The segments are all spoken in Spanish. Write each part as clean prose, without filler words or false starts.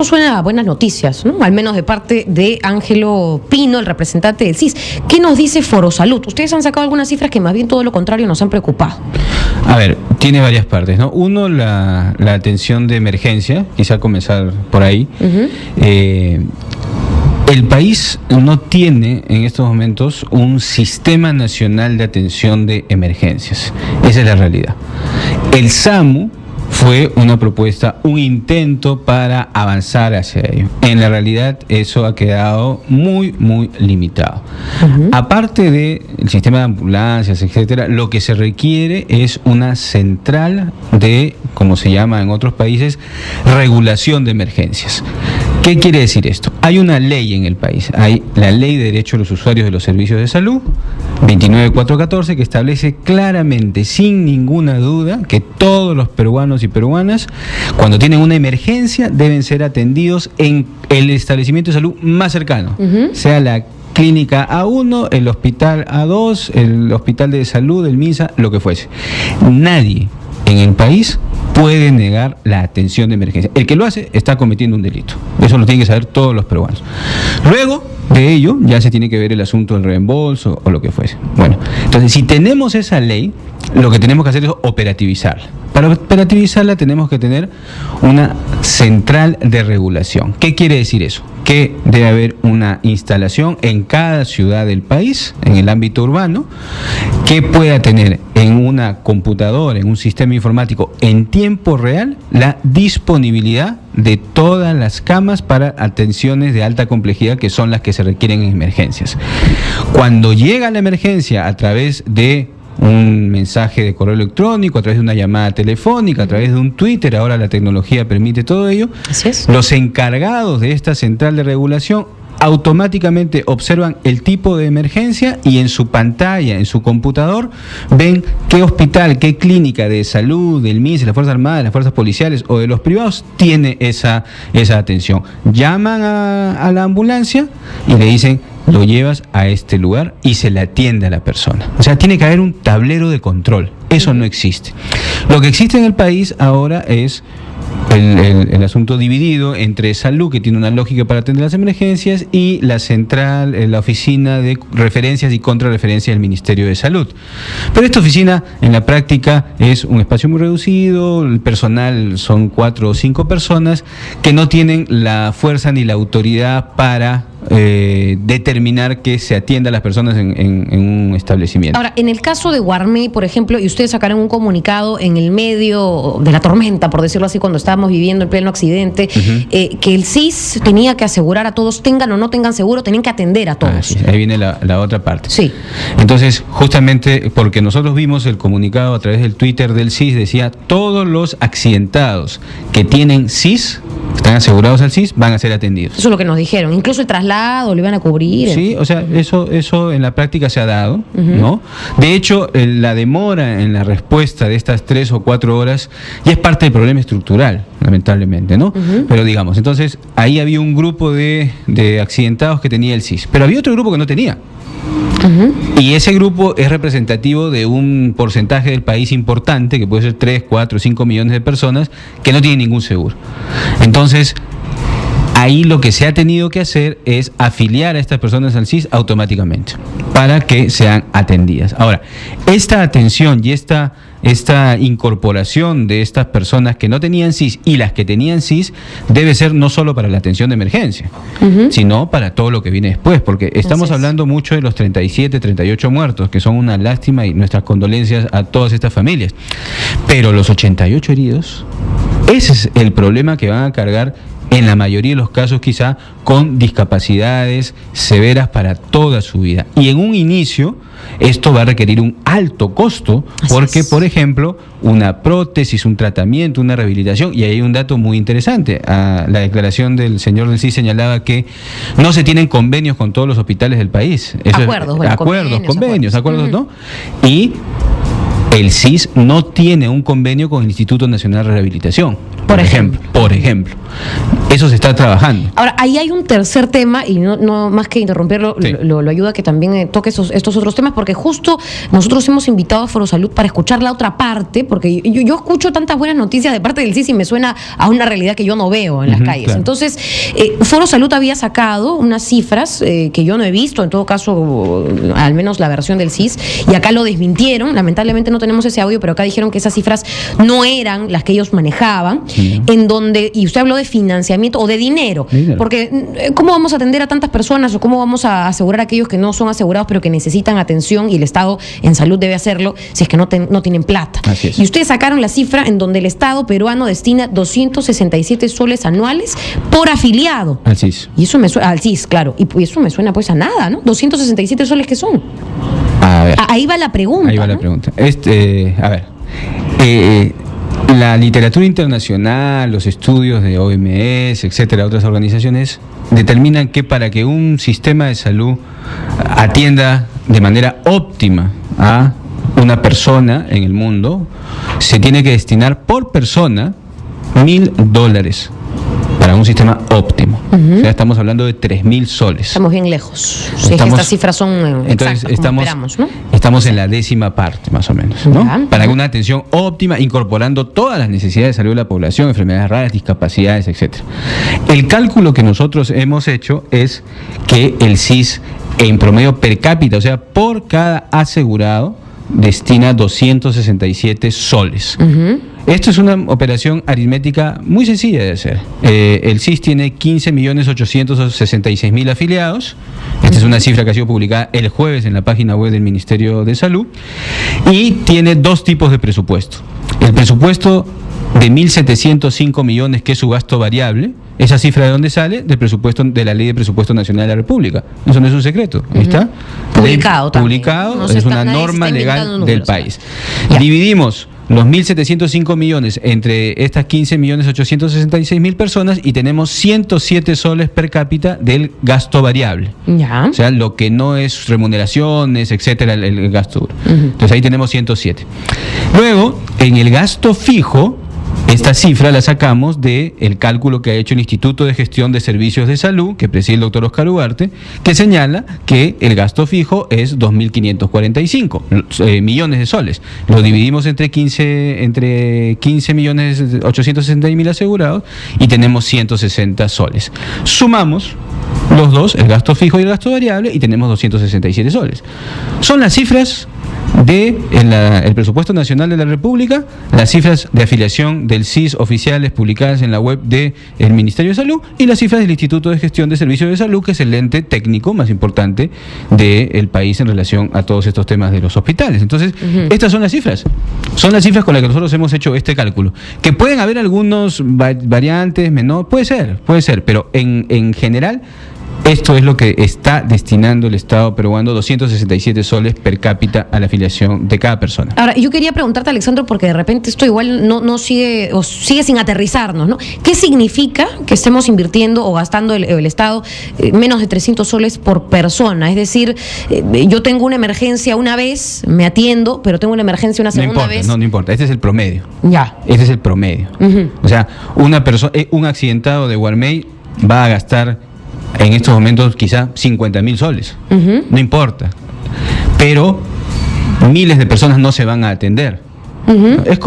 Suena a buenas noticias, ¿no? Al menos de parte de Ángelo Pino, el representante del CIS. ¿Qué nos dice Forosalud? Ustedes han sacado algunas cifras que más bien todo lo contrario nos han preocupado. A ver, tiene varias partes, ¿no? Uno, la atención de emergencia, quizá comenzar por ahí. El país no tiene en estos momentos un sistema nacional de atención de emergencias. Esa es la realidad. El SAMU fue una propuesta, un intento para avanzar hacia ello. En la realidad eso ha quedado muy limitado. Aparte del sistema de ambulancias, etcétera, lo que se requiere es una central de, como se llama en otros países, regulación de emergencias. ¿Qué quiere decir esto? Hay una ley en el país, hay la Ley de Derecho de los Usuarios de los Servicios de Salud, 29414, que establece claramente, sin ninguna duda, que todos los peruanos y peruanas, cuando tienen una emergencia, deben ser atendidos en el establecimiento de salud más cercano, sea la clínica A1, el hospital A2, el hospital de salud, el MINSA, lo que fuese. Nadie en el país puede negar la atención de emergencia. El que lo hace está cometiendo un delito. Eso lo tienen que saber todos los peruanos. Luego de ello ya se tiene que ver el asunto del reembolso o lo que fuese. Bueno, entonces si tenemos esa ley, lo que tenemos que hacer es operativizarla. Para operativizarla tenemos que tener una central de regulación. ¿Qué quiere decir eso? Que debe haber una instalación en cada ciudad del país, en el ámbito urbano, que pueda tener en una computadora, en un sistema informático en tiempo real, la disponibilidad de todas las camas para atenciones de alta complejidad, que son las que se requieren en emergencias. Cuando llega la emergencia a través de un mensaje de correo electrónico, a través de una llamada telefónica, a través de un Twitter, ahora la tecnología permite todo ello. Así es. Los encargados de esta central de regulación automáticamente observan el tipo de emergencia y en su pantalla, en su computador, ven qué hospital, qué clínica de salud, del MINSA, de las Fuerzas Armadas, de las Fuerzas Policiales o de los privados tiene esa atención. Llaman a la ambulancia y le dicen: lo llevas a este lugar y se le atiende a la persona. O sea, tiene que haber un tablero de control. Eso no existe. Lo que existe en el país ahora es el asunto dividido entre salud, que tiene una lógica para atender las emergencias, y la central, la oficina de referencias y contrarreferencias del Ministerio de Salud. Pero esta oficina en la práctica es un espacio muy reducido, el personal son 4 o 5 personas que no tienen la fuerza ni la autoridad para determinar que se atienda a las personas en un establecimiento. Ahora, en el caso de Guarmey, por ejemplo, y ustedes sacaron un comunicado en el medio de la tormenta, por decirlo así, cuando estábamos viviendo el pleno accidente, que el CIS tenía que asegurar a todos, tengan o no tengan seguro, tenían que atender a todos. Sí, ahí viene la otra parte. Sí. Entonces, justamente porque nosotros vimos el comunicado a través del Twitter del CIS, decía: todos los accidentados que tienen CIS, están asegurados al CIS, van a ser atendidos. Eso es lo que nos dijeron. Incluso el traslado lo iban a cubrir. Sí, o sea, eso en la práctica se ha dado, ¿no? De hecho, la demora en la respuesta de estas 3 o 4 horas ya es parte del problema estructural, lamentablemente, ¿no? Pero digamos, entonces ahí había un grupo de accidentados que tenía el CIS, pero había otro grupo que no tenía. Y ese grupo es representativo de un porcentaje del país importante, que puede ser 3, 4, 5 millones de personas que no tienen ningún seguro. Entonces, ahí lo que se ha tenido que hacer es afiliar a estas personas al CIS automáticamente para que sean atendidas. Ahora, esta atención y esta incorporación de estas personas que no tenían CIS y las que tenían CIS debe ser no solo para la atención de emergencia, sino para todo lo que viene después, porque estamos hablando mucho de los 37, 38 muertos, que son una lástima, y nuestras condolencias a todas estas familias. Pero los 88 heridos, ese es el problema que van a cargar en la mayoría de los casos, quizá con discapacidades severas para toda su vida. Y en un inicio esto va a requerir un alto costo, porque, por ejemplo, una prótesis, un tratamiento, una rehabilitación, y ahí hay un dato muy interesante. La declaración del señor del CIS señalaba que no se tienen convenios con todos los hospitales del país. Acuerdos, ¿no? Y el CIS no tiene un convenio con el Instituto Nacional de Rehabilitación, por ejemplo. Eso se está trabajando. Ahora, ahí hay un tercer tema, y no más que interrumpirlo, Sí. lo ayuda a que también toque estos otros temas, porque justo nosotros hemos invitado a Foro Salud para escuchar la otra parte, porque yo escucho tantas buenas noticias de parte del CIS y me suena a una realidad que yo no veo en las calles. Claro. Entonces, Foro Salud había sacado unas cifras que yo no he visto, en todo caso, al menos la versión del CIS, y acá lo desmintieron. Lamentablemente no tenemos ese audio, pero acá dijeron que esas cifras no eran las que ellos manejaban, en donde, y usted habló de financiamiento o de dinero, porque ¿cómo vamos a atender a tantas personas o cómo vamos a asegurar a aquellos que no son asegurados pero que necesitan atención, y el Estado en salud debe hacerlo si es que no tienen plata? Así es. Y ustedes sacaron la cifra en donde el Estado peruano destina 267 soles anuales por afiliado. Al CIS. Y eso me suena, al CIS, claro, y eso me suena pues a nada, ¿no? 267 soles, ¿qué son? A ver. Ahí va la pregunta. Ahí va ¿no? la pregunta. A ver. La literatura internacional, los estudios de OMS, etcétera, otras organizaciones, determinan que para que un sistema de salud atienda de manera óptima a una persona en el mundo, se tiene que destinar por persona $1.000 para un sistema óptimo. O sea, estamos hablando de 3.000 soles. Estamos bien lejos. Si es que estas cifras son exactas, entonces como esperamos, ¿no? Estamos en la 10ª parte, más o menos, ¿no? Ya. Para una atención óptima, incorporando todas las necesidades de salud de la población, enfermedades raras, discapacidades, etcétera. El cálculo que nosotros hemos hecho es que el CIS, en promedio per cápita, o sea, por cada asegurado, destina 267 soles. Esto es una operación aritmética muy sencilla de hacer. El CIS tiene 15.866.000 afiliados. Esta es una cifra que ha sido publicada el jueves en la página web del Ministerio de Salud. Y tiene dos tipos de presupuesto. El presupuesto de 1.705 millones, que es su gasto variable. Esa cifra, ¿de dónde sale? Del presupuesto, de la Ley de Presupuesto Nacional de la República. Eso no es un secreto. Ahí está. Publicado también. Publicado, No es una norma legal del país. Ya. Dividimos los 1.705 millones entre estas 15.866.000 personas y tenemos 107 soles per cápita del gasto variable. Ya. O sea, lo que no es remuneraciones, etcétera, el gasto duro. Entonces ahí tenemos 107. Luego, en el gasto fijo, esta cifra la sacamos del cálculo que ha hecho el Instituto de Gestión de Servicios de Salud, que preside el doctor Oscar Ugarte, que señala que el gasto fijo es 2.545 millones de soles. Lo dividimos entre 15.860.000 asegurados y tenemos 160 soles. Sumamos los dos, el gasto fijo y el gasto variable, y tenemos 267 soles. Son las cifras del presupuesto nacional de la República, las cifras de afiliación del CIS oficiales publicadas en la web del Ministerio de Salud, y las cifras del Instituto de Gestión de Servicios de Salud, que es el ente técnico más importante del país en relación a todos estos temas de los hospitales. Entonces, estas son las cifras con las que nosotros hemos hecho este cálculo. Que pueden haber algunos variantes, menor, puede ser, pero en general, esto es lo que está destinando el Estado peruano, 267 soles per cápita a la afiliación de cada persona. Ahora, yo quería preguntarte, Alexandro, porque de repente esto igual no sigue, o sigue sin aterrizarnos, ¿no? ¿Qué significa que estemos invirtiendo o gastando el Estado menos de 300 soles por persona? Es decir, yo tengo una emergencia una vez, me atiendo, pero tengo una emergencia una segunda vez. No importa, este es el promedio. Ya. Este es el promedio. O sea, un accidentado de Guarmey va a gastar en estos momentos quizá 50.000 soles. No importa. Pero miles de personas no se van a atender. Es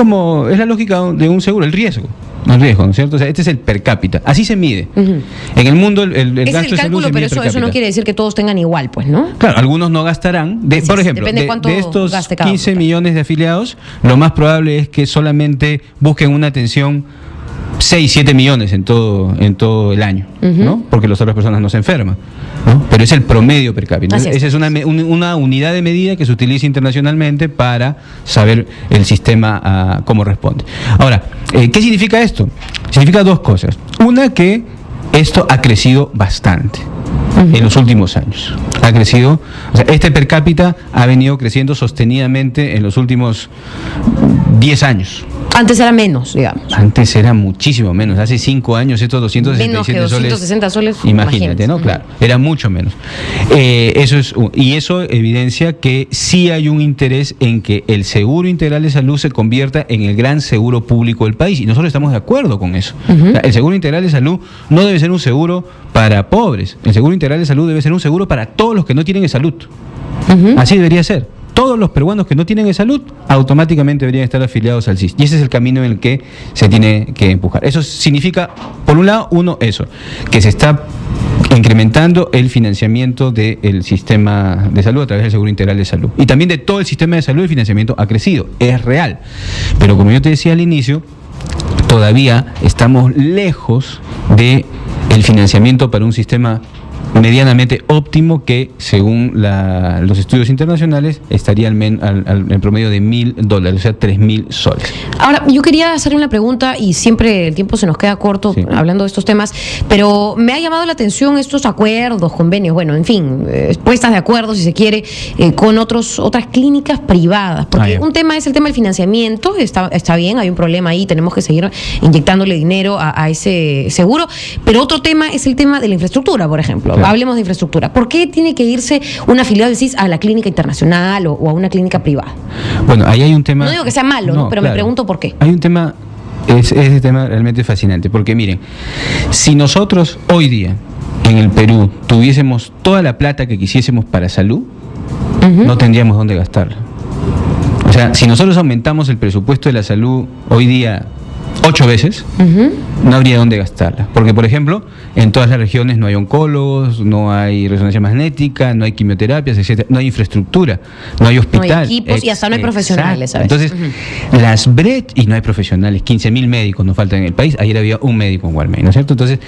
la lógica de un seguro, el riesgo, ¿no es cierto? O sea, este es el per cápita. Así se mide. En el mundo el gasto de salud se mide per cápita. Es el cálculo, pero eso no quiere decir que todos tengan igual, pues, ¿no? Claro, algunos no gastarán. Por ejemplo, de estos 15 millones de afiliados, lo más probable es que solamente busquen una atención 6-7 millones en todo el año, ¿no? Porque las otras personas no se enferman, ¿no? Pero es el promedio per cápita. Esa es una unidad de medida que se utiliza internacionalmente para saber el sistema cómo responde. Ahora, ¿qué significa esto? Significa dos cosas. Una, que esto ha crecido bastante en los últimos años. Ha crecido, o sea, este per cápita ha venido creciendo sostenidamente en los últimos 10 años. Antes era menos, digamos. Antes era muchísimo menos. Hace 5 años estos 267 menos que 260 soles. Imagínate, ¿no? Claro, era mucho menos. Y eso evidencia que sí hay un interés en que el seguro integral de salud se convierta en el gran seguro público del país. Y nosotros estamos de acuerdo con eso. O sea, el seguro integral de salud no debe ser un seguro para pobres. El seguro integral de salud debe ser un seguro para todos los que no tienen salud. Así debería ser. Todos los peruanos que no tienen salud automáticamente deberían estar afiliados al SIS. Y ese es el camino en el que se tiene que empujar. Eso significa, por un lado, eso, que se está incrementando el financiamiento del sistema de salud a través del Seguro Integral de Salud. Y también de todo el sistema de salud el financiamiento ha crecido, es real. Pero como yo te decía al inicio, todavía estamos lejos de el financiamiento para un sistema medianamente óptimo que, según los estudios internacionales, estaría al promedio de $1.000, o sea, 3.000 soles. Ahora, yo quería hacerle una pregunta, y siempre el tiempo se nos queda corto hablando de estos temas, pero me ha llamado la atención estos acuerdos, convenios, bueno, en fin, puestas de acuerdo, si se quiere, con otras clínicas privadas, porque un tema es el tema del financiamiento, está bien, hay un problema ahí, tenemos que seguir inyectándole dinero a ese seguro, pero otro tema es el tema de la infraestructura, por ejemplo. Hablemos de infraestructura. ¿Por qué tiene que irse un afiliado del SIS a la clínica internacional o a una clínica privada? Bueno, ahí hay un tema... No digo que sea malo, ¿no? Pero me pregunto por qué. Hay un tema, ese tema realmente fascinante, porque miren, si nosotros hoy día en el Perú tuviésemos toda la plata que quisiésemos para salud, no tendríamos dónde gastarla. O sea, si nosotros aumentamos el presupuesto de la salud hoy día 8 veces, no habría dónde gastarla. Porque, por ejemplo, en todas las regiones no hay oncólogos, no hay resonancia magnética, no hay quimioterapias, etcétera, no hay infraestructura, no hay hospital. No hay equipos y hasta no hay profesionales, ¿sabes? Entonces, las brechas, y no hay profesionales, 15.000 médicos nos faltan en el país, ayer había un médico en Guarmey, ¿no es cierto? Entonces,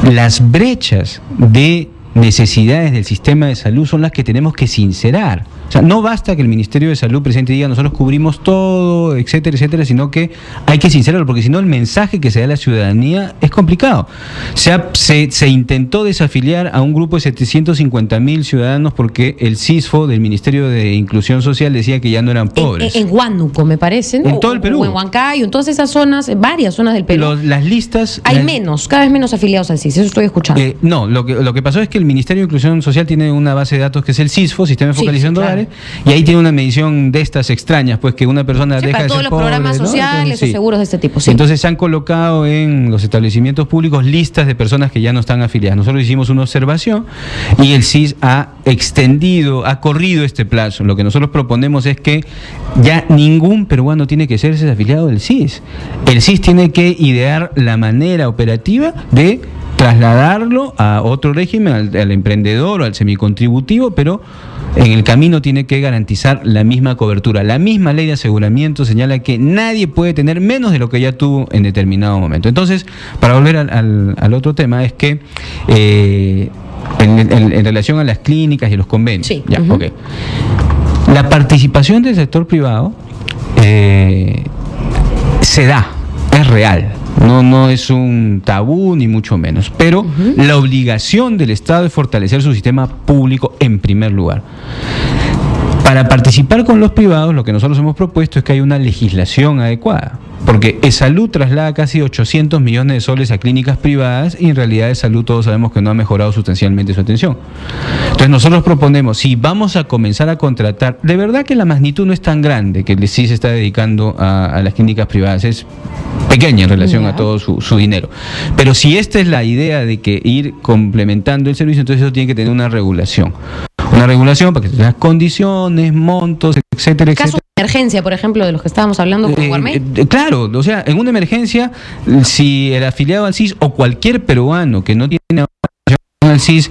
las brechas de necesidades del sistema de salud son las que tenemos que sincerar. O sea, no basta que el Ministerio de Salud presente y diga nosotros cubrimos todo, etcétera, etcétera, sino que hay que sincerarlo, porque si no el mensaje que se da a la ciudadanía es complicado. Se intentó desafiliar a un grupo de 750.000 ciudadanos porque el CISFO del Ministerio de Inclusión Social decía que ya no eran pobres. En Huánuco, me parece, ¿no? En todo el Perú. O en Huancayo, en todas esas zonas, en varias zonas del Perú. Las listas... Hay cada vez menos afiliados al CIS, eso estoy escuchando. No, lo que pasó es que el Ministerio de Inclusión Social tiene una base de datos que es el CISFO, Sistema de Focalización de Hogares, y ahí tiene una medición de estas extrañas, pues que una persona deja de ser pobre. Para todos los programas sociales, entonces, o seguros de este tipo. Entonces se han colocado en los establecimientos públicos listas de personas que ya no están afiliadas. Nosotros hicimos una observación y el CIS ha corrido este plazo. Lo que nosotros proponemos es que ya ningún peruano tiene que ser afiliado del CIS. El CIS tiene que idear la manera operativa de trasladarlo a otro régimen, al emprendedor o al semicontributivo, pero en el camino tiene que garantizar la misma cobertura. La misma ley de aseguramiento señala que nadie puede tener menos de lo que ya tuvo en determinado momento. Entonces, para volver al otro tema, es que en relación a las clínicas y los convenios, la participación del sector privado se da, es real. No es un tabú ni mucho menos, pero la obligación del Estado es fortalecer su sistema público en primer lugar. Para participar con los privados, lo que nosotros hemos propuesto es que haya una legislación adecuada, porque ESalud traslada casi 800 millones de soles a clínicas privadas y en realidad ESalud todos sabemos que no ha mejorado sustancialmente su atención. Entonces nosotros proponemos, si vamos a comenzar a contratar, de verdad que la magnitud no es tan grande que el CIS se está dedicando a las clínicas privadas, es pequeña en relación a todo su dinero. Pero si esta es la idea de que ir complementando el servicio, entonces eso tiene que tener una regulación. Una regulación para que tenga condiciones, montos, etcétera, etcétera. Casos de emergencia, por ejemplo, de los que estábamos hablando con Guarmey. Claro, o sea, en una emergencia, si el afiliado al CIS o cualquier peruano que no tiene al CIS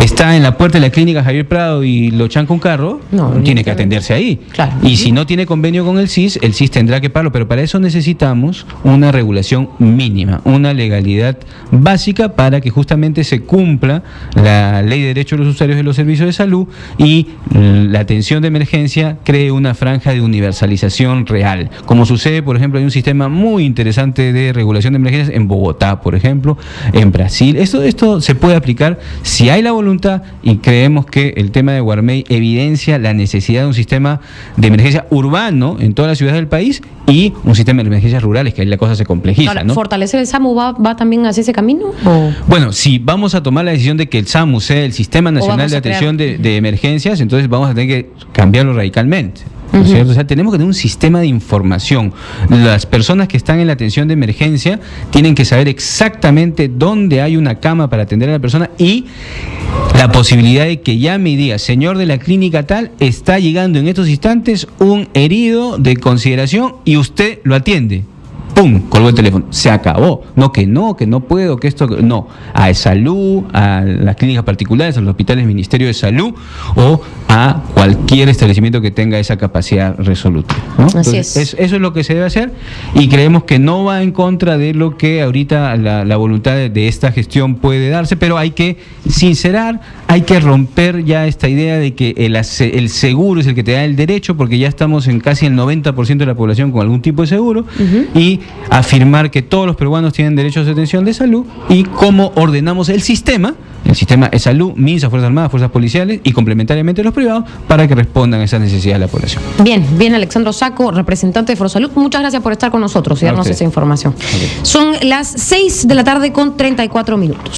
está en la puerta de la clínica Javier Prado y lo chanca un carro, tiene que atenderse ahí. Claro. Y si no tiene convenio con el CIS tendrá que pagarlo, pero para eso necesitamos una regulación mínima, una legalidad básica para que justamente se cumpla la Ley de Derechos de los Usuarios de los Servicios de Salud y la atención de emergencia cree una franja de universalización real. Como sucede, por ejemplo, hay un sistema muy interesante de regulación de emergencias en Bogotá, por ejemplo, en Brasil. Esto se puede aplicar si hay la voluntad, y creemos que el tema de Guarmey evidencia la necesidad de un sistema de emergencia urbano en todas las ciudades del país y un sistema de emergencias rurales, que ahí la cosa se complejiza. Ahora, ¿no? ¿fortalecer el SAMU va también hacia ese camino? ¿O? Bueno, si vamos a tomar la decisión de que el SAMU sea el Sistema Nacional de Atención de Emergencias, entonces vamos a tener que cambiarlo radicalmente. ¿No es cierto? O sea, tenemos que tener un sistema de información. Las personas que están en la atención de emergencia tienen que saber exactamente dónde hay una cama para atender a la persona y la posibilidad de que llame y diga: señor de la clínica tal, está llegando en estos instantes un herido de consideración y usted lo atiende. ¡Pum! Colgó el teléfono. Se acabó. No puedo, que esto... No. A salud, a las clínicas particulares, a los hospitales Ministerio de Salud o a cualquier establecimiento que tenga esa capacidad resolutiva, ¿no? Entonces, eso es lo que se debe hacer y creemos que no va en contra de lo que ahorita la voluntad de esta gestión puede darse, pero hay que sincerar, hay que romper ya esta idea de que el seguro es el que te da el derecho, porque ya estamos en casi el 90% de la población con algún tipo de seguro, y afirmar que todos los peruanos tienen derechos de atención de salud y cómo ordenamos el sistema es salud, MINSA, Fuerzas Armadas, Fuerzas Policiales y complementariamente los privados para que respondan a esas necesidades de la población. Bien, Alexandro Saco, representante de Forsalud, muchas gracias por estar con nosotros y darnos esa información. Okay. Son las 6 de la tarde con 34 minutos.